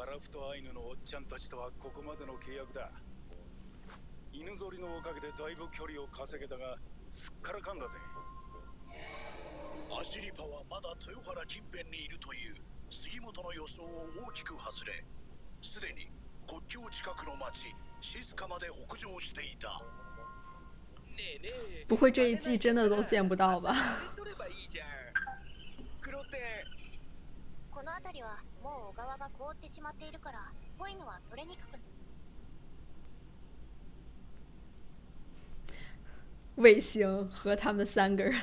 ラフトアイヌのおっちゃんたちとはここまでの契約だ。犬ぞりのおかげでだいぶ距離を稼げたが、すっからかんだぜ。アシリパはまだ豊原近辺にいるという杉本の予想を大きく外れ、すでに国境近くの町シスカまで北上していた。不会这一季真的都见不到吧？この辺りはもう小川が凍ってしまっているから、ポイヌは取れにくく。卫星和他们3个人。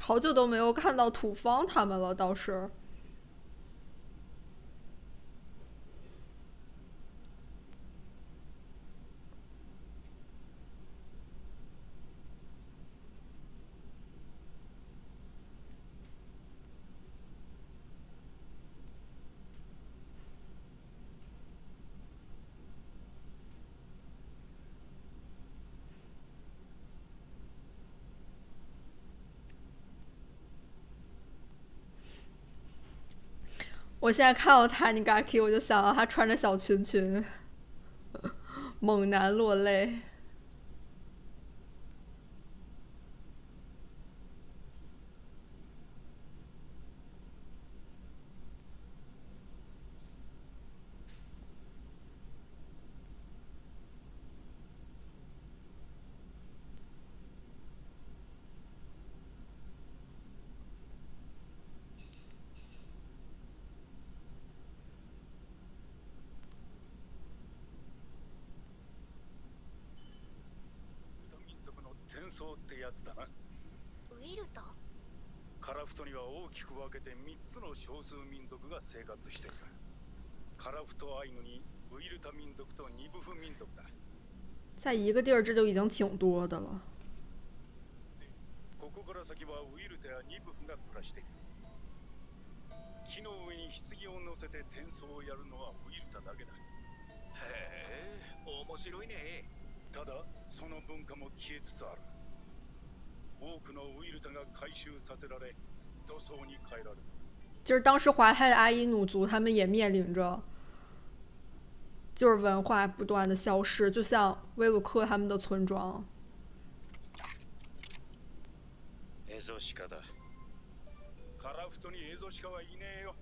好久都没有看到土方他们了，倒是。我现在看到他Nigaki，我就想到他穿着小裙裙，猛男落泪。転送ってやつだな。ウィルタ？カラフトには大きく分けて3つの少数民族が生活している。カラフトアイヌにウィルタ民族とニブフ民族だ。在一个地儿，这就已经挺多的了。ここから先はウィルタやニブフが暮らしている。木の上に棺を乗せて転送をやるのはウィルタだけだ。へえ、面白いね。ただその文化も消えつつある。多くのウィルタが回収させられ土葬に変えられる。就是当时华泰的阿伊努族，他们也面临着，就是文化不断的消失，就像威鲁克他们的村庄。エゾシカだ。カラフトにエゾシカはいねえよ。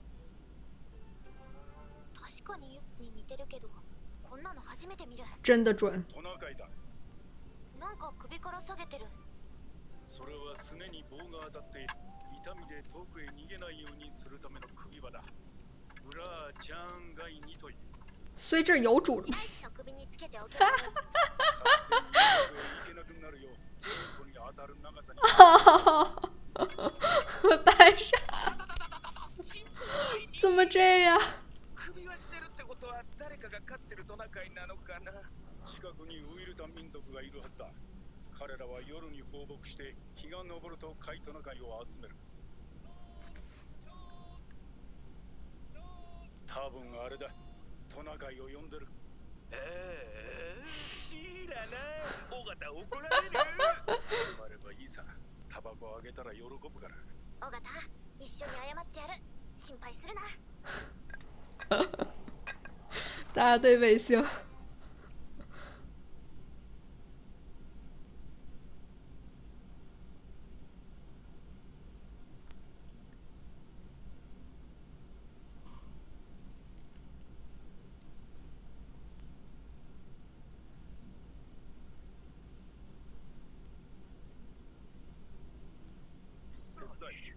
確かに似てるけど、こんなの初めて見る。真的准。トナカイだ。なんか首から下げてる。それはすねに棒が当たって痛みで遠くへ逃げないようにするための首輪だ。ブラーチャンガイニという。所以这有主了。首につけておけ。勝手に行けなくなるよ。ここに当たる長さに。白沙，怎么这样？首輪してるってことは誰かが飼ってるトナカイなのかな。近くにウィルタ民族がいるはずだ。彼らは夜に放牧して日が昇ると貝トナカイを集める。多分あれだ。トナカイを呼んでる。知らない。尾形怒られる。あればいいさ。タバコあげたら喜ぶから。尾形、一緒に謝ってやる。心配するな。大家对卫星。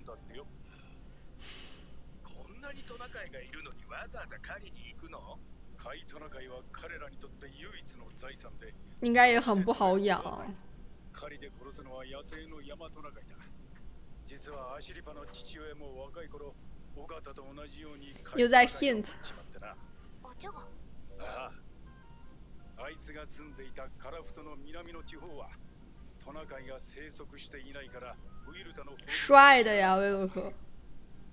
だってよ。こんなにトナカイがいるのにわざわざ狩りに行くの？貝トナカイは彼らにとって唯一の財産で。应该也很不好养。狩りで殺すのは野生のヤマトナカイだ。実はアシリパの父親も若い頃尾形と同じように又在 hint しまってな。お茶がああ、あいつが住んでいたカラフトの南の地方はトナカイが生息していないからウイルタの帅的呀，威鲁克。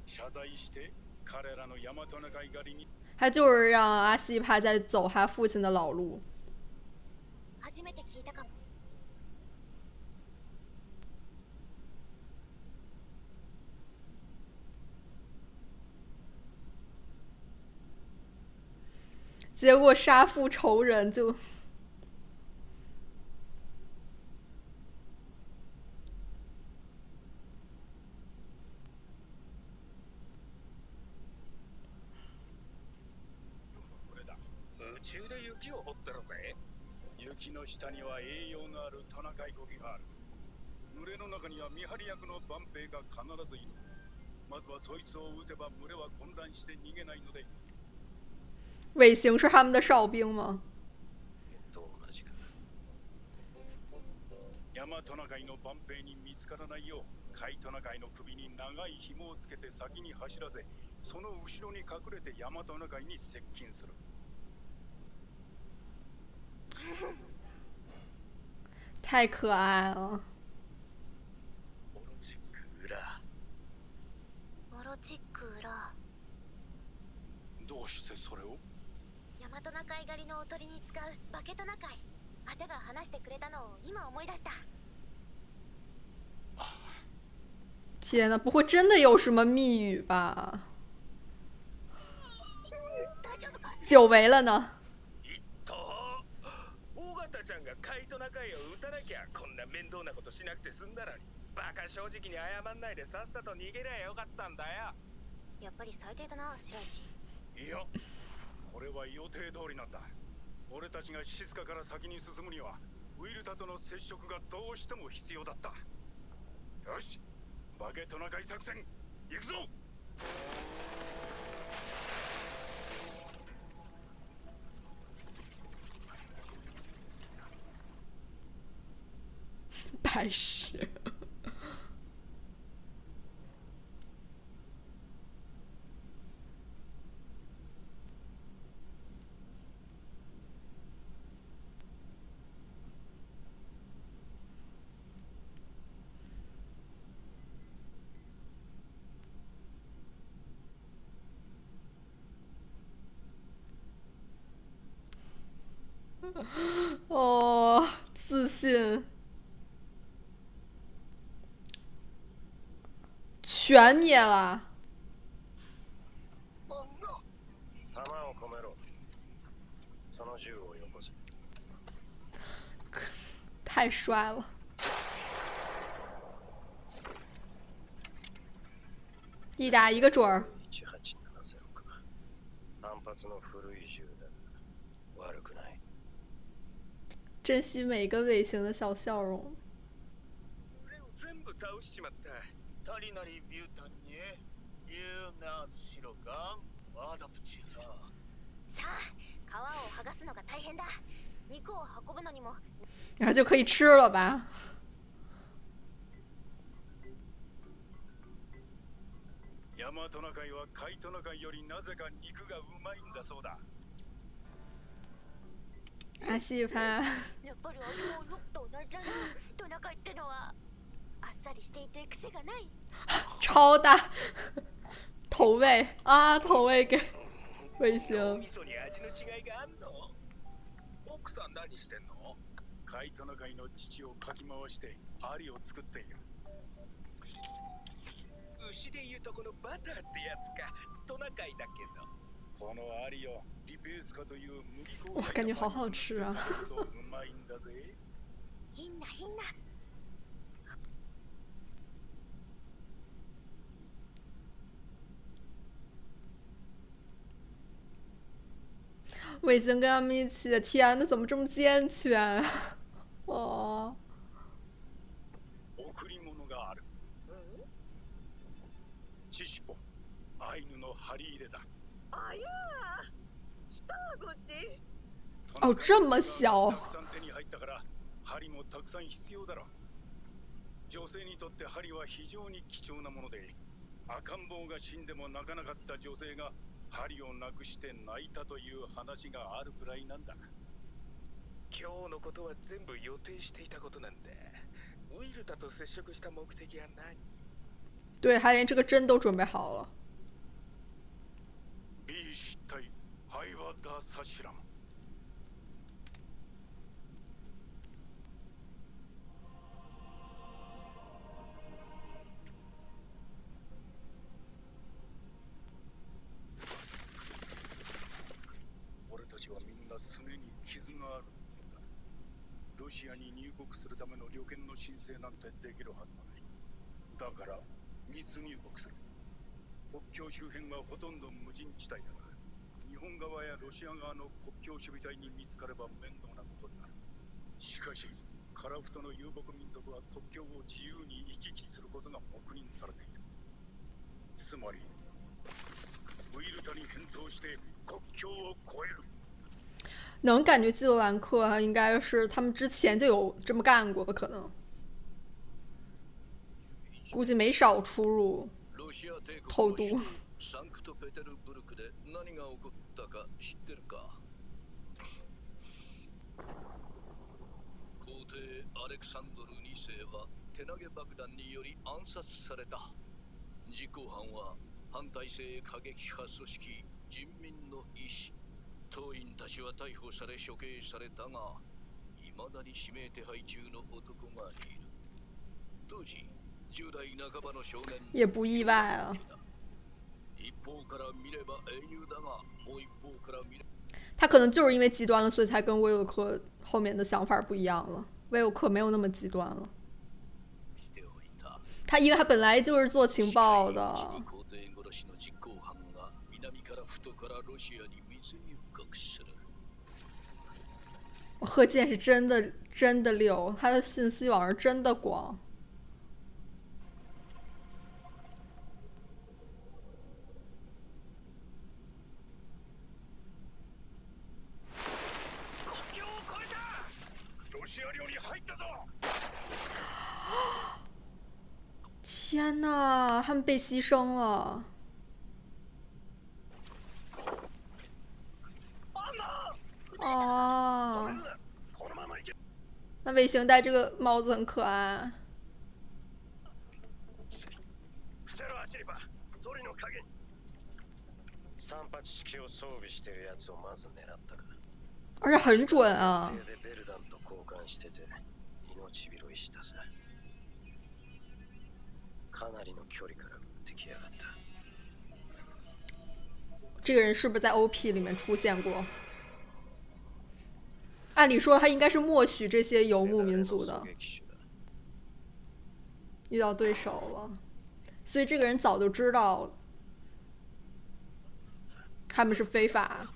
謝罪して彼らのヤマトナカイ狩りに。他就是让阿西帕在走他父亲的老路。初めて聞いたかも。结果杀父仇人就。宇宙で雪を掘ってるぜ。雪の下には栄養のあるトナカイゴケがある。群れの中には見張り役の万兵が必ずいる。まずはそいつを撃てば群れは混乱して逃げないので。尾行是他们的哨兵吗？ヤマトナカイの万兵に見つからないよう、カイトナカイの首に長い紐をつけて先に走らせ、その後ろに隠れてヤマトナカイに接近する。太可爱了。オロチック裏。オロチック裏。どうしてそれを？ヤマトナカイ狩りのおとりに使うバケトナカイ。アチャが話してくれたのを今思い出した。天呐，不会真的有什么密语吧？久违了呢。尾形ちゃんがカイトナカイを撃たなきゃこんな面倒なことしなくて済んだのに。バカ正直に謝んないでさっさと逃げりゃよかったんだよ。やっぱり最低だな、白石。いや、これは予定通りなんだ。俺たちがシスカから先に進むにはウィルタとの接触がどうしても必要だった。よし、バケトナカイ作戦行くぞ。白痴。哦，自信，全灭了。弾を込めろ。その銃をよこせ。太帅了。一打一个准儿。単発の古い銃だ。悪くない。珍惜每个尾行的小笑容。全部倒しちまった。タリナリビュータンにユーナシロガンワダプチラ。さあ、皮を剥がすのが大変だ。肉を運ぶのにも。然后就可以吃了吧？ヤマトナカイはカイトナカイよりなぜか肉がうまいんだそうだ。阿西帕。やっぱりあれもよくと同じだな。トナカイってのはあっさりしていて癖がない。超大投喂啊！投喂给卫星。味噌に味の違いがあんの？奥さん何してんの？カイトナカイの父をかき回してアリを作っている。牛でいうとこのバターってやつか。トナカイだけど。このアリをリペースカという麦粉哇，感觉好好吃啊！うまいんだぜ。いいんだいいんだ。卫星跟他们一起，天呐，怎么这么健全啊？哦。贈り物がある。チシポ、アイヌの針入れだ。あやー、下口。哦，这么小。たくさん手に入ったから針もたくさん必要だろ。女性にとって針は非常に貴重なもので、赤ん坊が死んでも泣かなかった女性が針をなくして泣いたという話があるくらいなんだ。今日のことは全部予定していたことなんだ。ウィルタと接触した目的は何？对，他连这个针都准备好了。 B 失態ハイワダ・サシラン。俺たちはみんなすねに傷があるんだ。ロシアに入国するための旅券の申請なんてできるはずもない。だから密入国する。国境周辺はほとんど無人地帯だが、日本側やロシア側の国境守備隊に見つかれば面倒なことになる。しかし、カラフトの遊牧民族は国境を自由に行き来することが黙認されている。つまり、ウィルタに変装して国境を越える。能感觉基罗兰克应该是他们之前就有这么干过吧？可能，估计没少出入。 偷渡。サンクトペテルブルクで何が起こったか知ってるか？皇帝アレクサンドル2世は手投げ爆弾により暗殺された。実行犯は反体制過激派組織人民の意志。党員たちは逮捕され処刑されたが、未だに指名手配中の男がいる。当時 也不意外了。他可能就是因为极端了，所以才跟威尔克后面的想法不一样了。威尔克没有那么极端了。他因为他本来就是做情报的。贺建是真的溜，他的信息网上真的广。 天哪，他们被牺牲了！哦，那卫星戴这个帽子很可爱。而且很准啊！ 这个人是不是在 OP 里面出现过？按理说他应该是默许这些游牧民族的。遇到对手了，所以这个人早就知道他们是非法。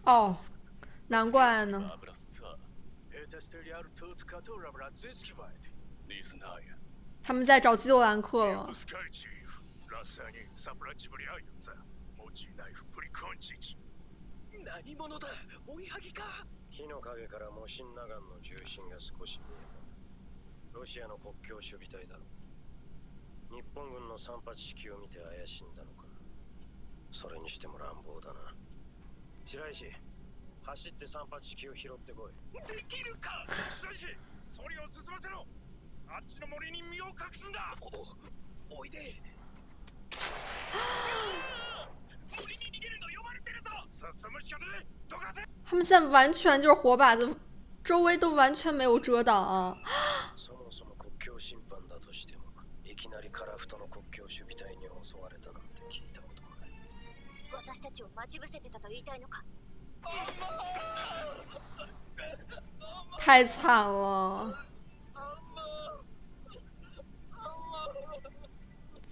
哦，难怪呢。他们在找基罗兰克了。何者だ？追いはぎか？火の影からモシンナガンの重心が少し見えた。ロシアの国境守備隊だろう。日本軍の38式を見て怪しんだのか。それにしても乱暴だな。白石、走って38式を拾ってこい。できるか？白石、それを進ませろ。あっちの森に身を隠すんだ。おいで。森に逃げるの呼ばれてるぞ。進むしかねえ。どかせ。他们现在完全就是火把子，周围都完全没有遮挡啊。そもそも国境侵犯だとしても、いきなりカラフトの国境守備隊に襲われたなんて聞いたこともない。私たちを待ち伏せてたと言いたいのか。太惨了。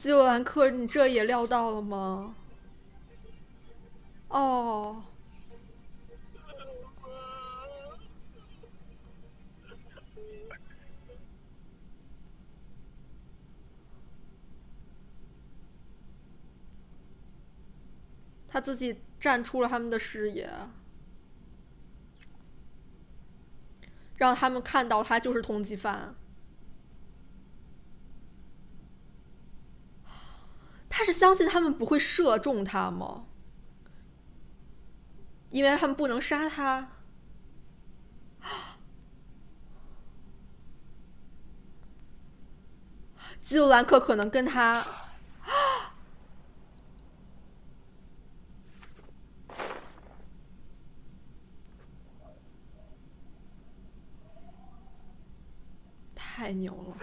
基尤兰克，你这也料到了吗？哦，他自己站出了他们的视野，让他们看到他就是通缉犯。他是相信他们不会射中他吗？因为他们不能杀他。基尤兰克可能跟他，太牛了！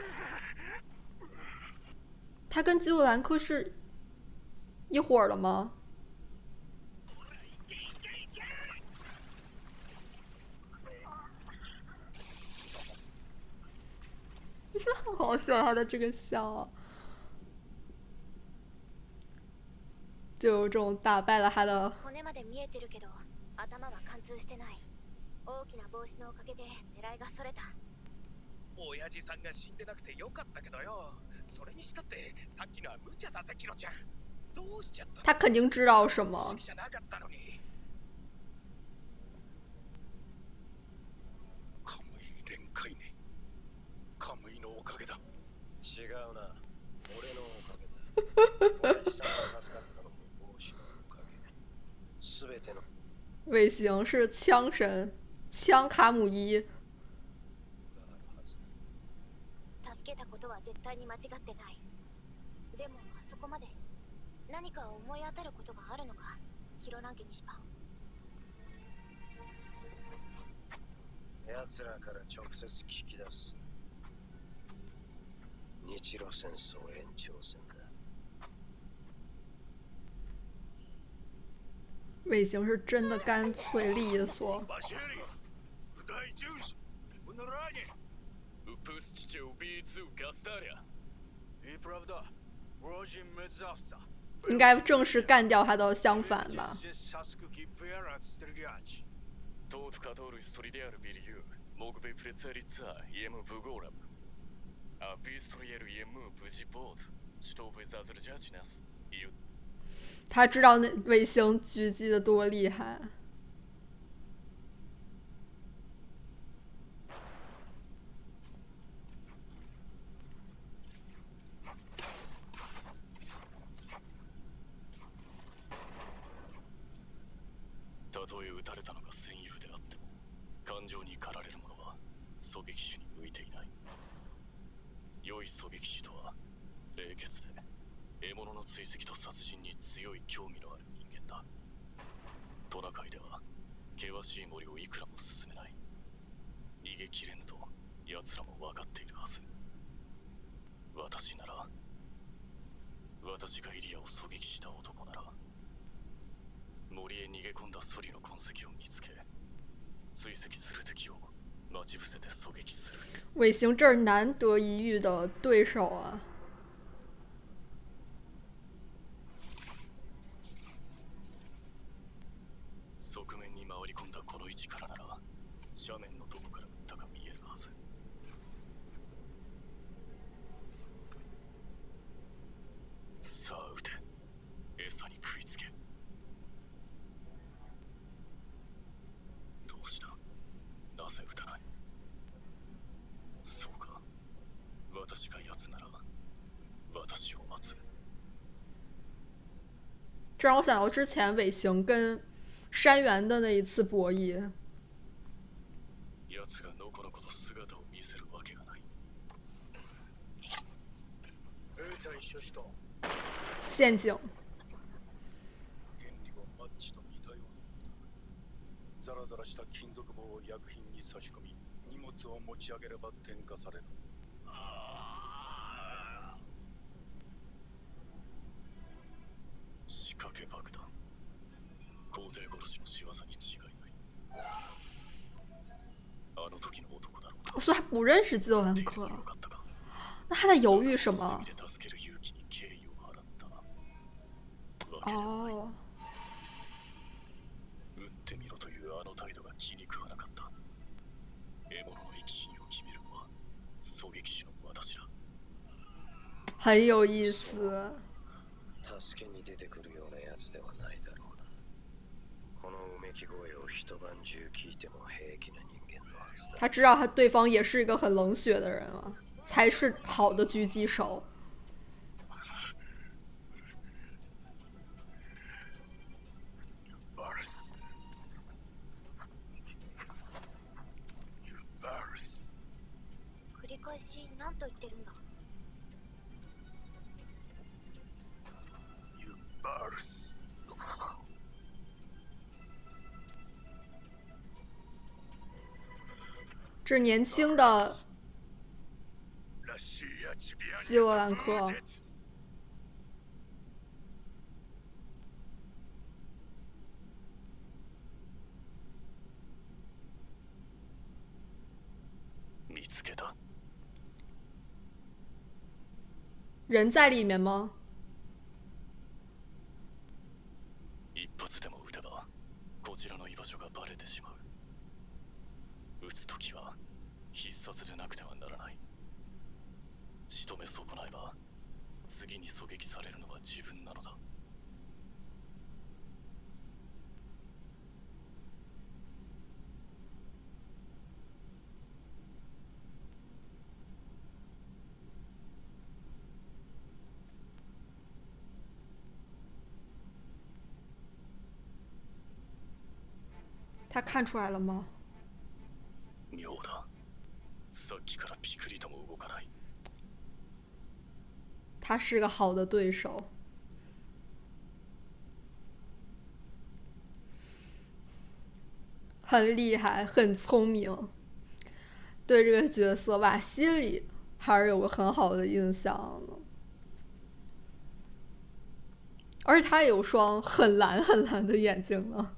他跟基尤兰克是一伙儿的吗？好喜欢他的这个笑啊，就有种打败了他的。骨まで見えてるけど、頭は貫通してない。大きな帽子のおかげで狙いがそれた。親父さんが死んでなくてよかったけどよ。それにしたってさっきのは無茶だぜキロちゃん。どうしちゃったの？他肯定知道什么。じゃなかったのに。カムイ連会ね。カムイのおかげだ。違うな。俺のおかげだ。親父さんが助かったのも帽子のおかげ。すべての。尾行是枪神，枪卡姆伊。助けたことは絶対に間違ってない。でもあそこまで何か思い当たることがあるのか、ヒロラン家にしぱ。奴らから直接聞き出す。日露戦争延長戦だ。尾行是真的干脆利索。应该正式干掉他的相反吧。他知道那尾行狙击的多厉害。たとえ撃たれたのが戦友であっても、感情に駆られる者は狙撃手に向いていない。良い狙撃手とは冷血で獲物の追跡と殺人に強い興味のある人間だ。トナカイでは険しい森をいくらも進めない。逃げきれぬと奴らも分かっているはず。私なら、私がイリアを狙撃した男なら、森へ逃げ込んだソリの痕跡を見つけ、追跡する敵を待ち伏せて狙撃する。尾行这儿难得一遇的对手啊。側面に回り込んだこの位置からなら、斜面のどこから撃ったか見えるはず。さあ撃て。餌に食いつけ。どうした？なぜ撃たない？そうか。私が奴なら、私を待つ。这让我想到之前尾行跟山原的那一次博弈。奴がのこのこと姿を見せるわけがない。陷阱。原理はマッチと似たようなものだ。ザラザラした金属棒を薬品に差し込み、荷物を持ち上げれば点火される。仕掛け爆弾。皇帝殺しの仕業に違いない。あの時の男だろうか。所以他不认识基尤兰克，那他在犹豫什么？けではない。哦，撃ってみろというあの態度が気に食わなかった。獲物の生き死にを決めるのは狙撃手の私だ。很有意思。助けに出てくるようなやつではないだろうな。このうめき声を一晩中聞いても平気な人間のはずだ。他知道他对方也是一个很冷血的人啊，才是好的狙击手。繰り返し何と言ってるんだ。这年轻的基洛兰科，見つけた。人在里面吗？一発でも撃てばこちらの居場所がバレてしまう。撃つときは必殺でなくてはならない。仕留め損ないば次に狙撃されるのは自分なのだ。他看出来了吗？妙だ。さっきからピクリとも動かない。他是个好的对手。很厉害，很聪明。对这个角色吧，心里还是有个很好的印象的。而且他有双很蓝很蓝的眼睛呢。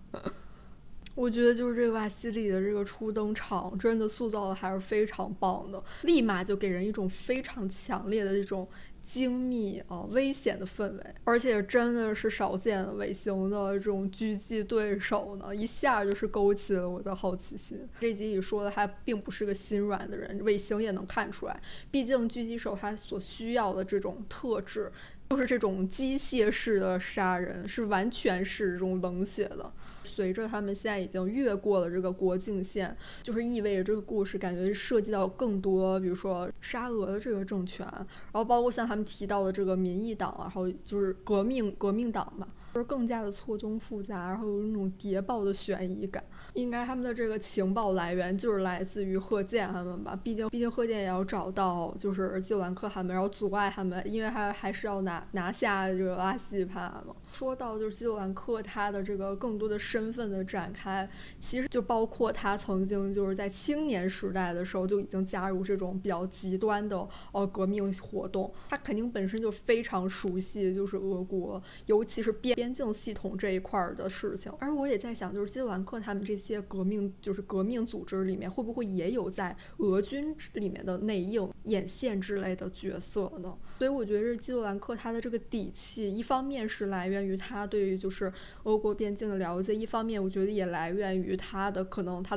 我觉得就是这个瓦西里的这个初登场，真的塑造的还是非常棒的，立马就给人一种非常强烈的这种精密危险的氛围，而且真的是少见的尾行的这种狙击对手呢，一下就是勾起了我的好奇心。这集里说的他并不是个心软的人，尾行也能看出来，毕竟狙击手他所需要的这种特质就是这种机械式的杀人，是完全是这种冷血的。随着他们现在已经越过了这个国境线，就是意味着这个故事感觉涉及到更多，比如说沙俄的这个政权，然后包括像他们提到的这个民意党啊，然后就是革命党吧，就是更加的错综复杂，然后有那种谍报的悬疑感。应该他们的这个情报来源就是来自于贺建他们吧，毕竟贺建也要找到就是基鲁兰克他们，然后阻碍他们，因为还是要拿下这个阿西帕嘛。说到就是基鲁兰克他的这个更多的身份的展开，其实就包括他曾经就是在青年时代的时候就已经加入这种比较极端的革命活动，他肯定本身就非常熟悉就是俄国，尤其是边境系统这一块的事情。而我也在想，就是基鲁兰克他们这些革命组织里面，会不会也有在俄军里面的内应、眼线之类的角色呢？所以我觉得基鲁兰克他的这个底气，一方面是来源于他对于就是俄国边境的了解，一方面我觉得也来源于他的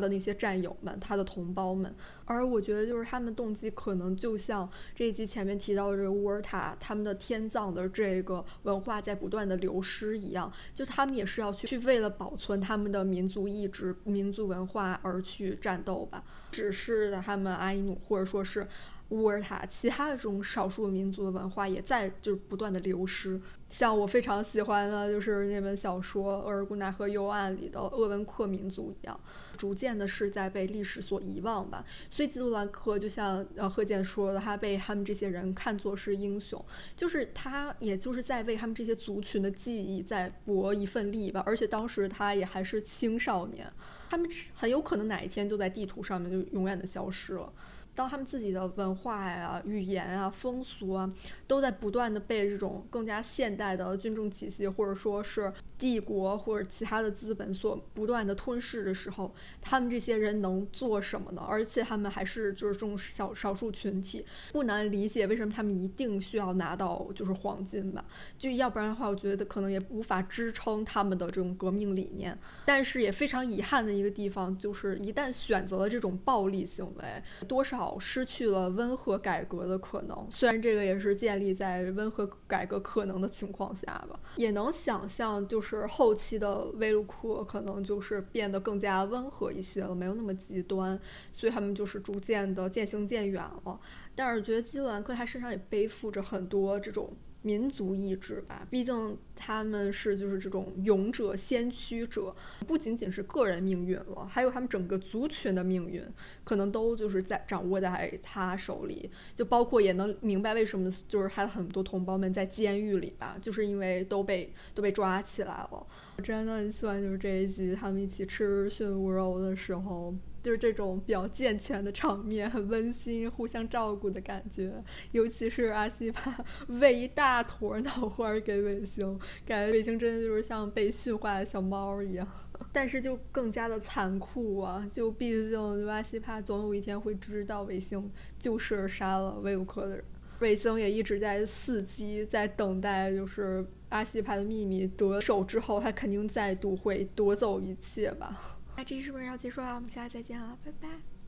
那些战友们，他的同胞们。而我觉得就是他们动机可能就像这一集前面提到的这个乌尔塔他们的天葬的这个文化在不断的流失一样，就他们也是要去为了保存他们的民族意志、民族文化而去战斗吧。只是他们阿伊努或者说是乌尔塔其他的这种少数民族的文化也在就是不断的流失。像我非常喜欢的就是那本小说《额尔古纳河幽暗》里的鄂温克民族一样，逐渐的是在被历史所遗忘吧。所以基鲁兰克就像贺建说的，他被他们这些人看作是英雄，就是他也就是在为他们这些族群的记忆在搏一份力吧。而且当时他也还是青少年，他们很有可能哪一天就在地图上面就永远的消失了。当他们自己的文化呀、语言啊、风俗啊，都在不断的被这种更加现代的军政体系，或者说是帝国或者其他的资本所不断的吞噬的时候，他们这些人能做什么呢？而且他们还是就是这种少数群体，不难理解为什么他们一定需要拿到就是黄金吧，就要不然的话，我觉得可能也无法支撑他们的这种革命理念。但是也非常遗憾的一个地方，就是一旦选择了这种暴力行为，多少失去了温和改革的可能。虽然这个也是建立在温和改革可能的情况下吧，也能想象，就是后期的威鲁克可能就是变得更加温和一些了，没有那么极端，所以他们就是逐渐的渐行渐远了。但是我觉得基洛兰克他身上也背负着很多这种民族意志吧，毕竟他们是就是这种勇者先驱者，不仅仅是个人命运了，还有他们整个族群的命运可能都就是掌握在他手里，就包括也能明白为什么就是他的很多同胞们在监狱里吧，就是因为都被抓起来了。我真的很喜欢就是这一集他们一起吃驯物肉的时候，就是这种比较健全的场面，很温馨，互相照顾的感觉。尤其是阿西帕喂一大坨脑花给尾星，感觉尾星真的就是像被驯化的小猫一样。但是就更加的残酷啊！就毕竟阿西帕总有一天会知道尾星就是杀了威鲁克的人。尾星也一直在伺机，在等待，就是阿西帕的秘密得手之后，他肯定再度会夺走一切吧。那这是不是要结束了？我们下次再见了，拜拜。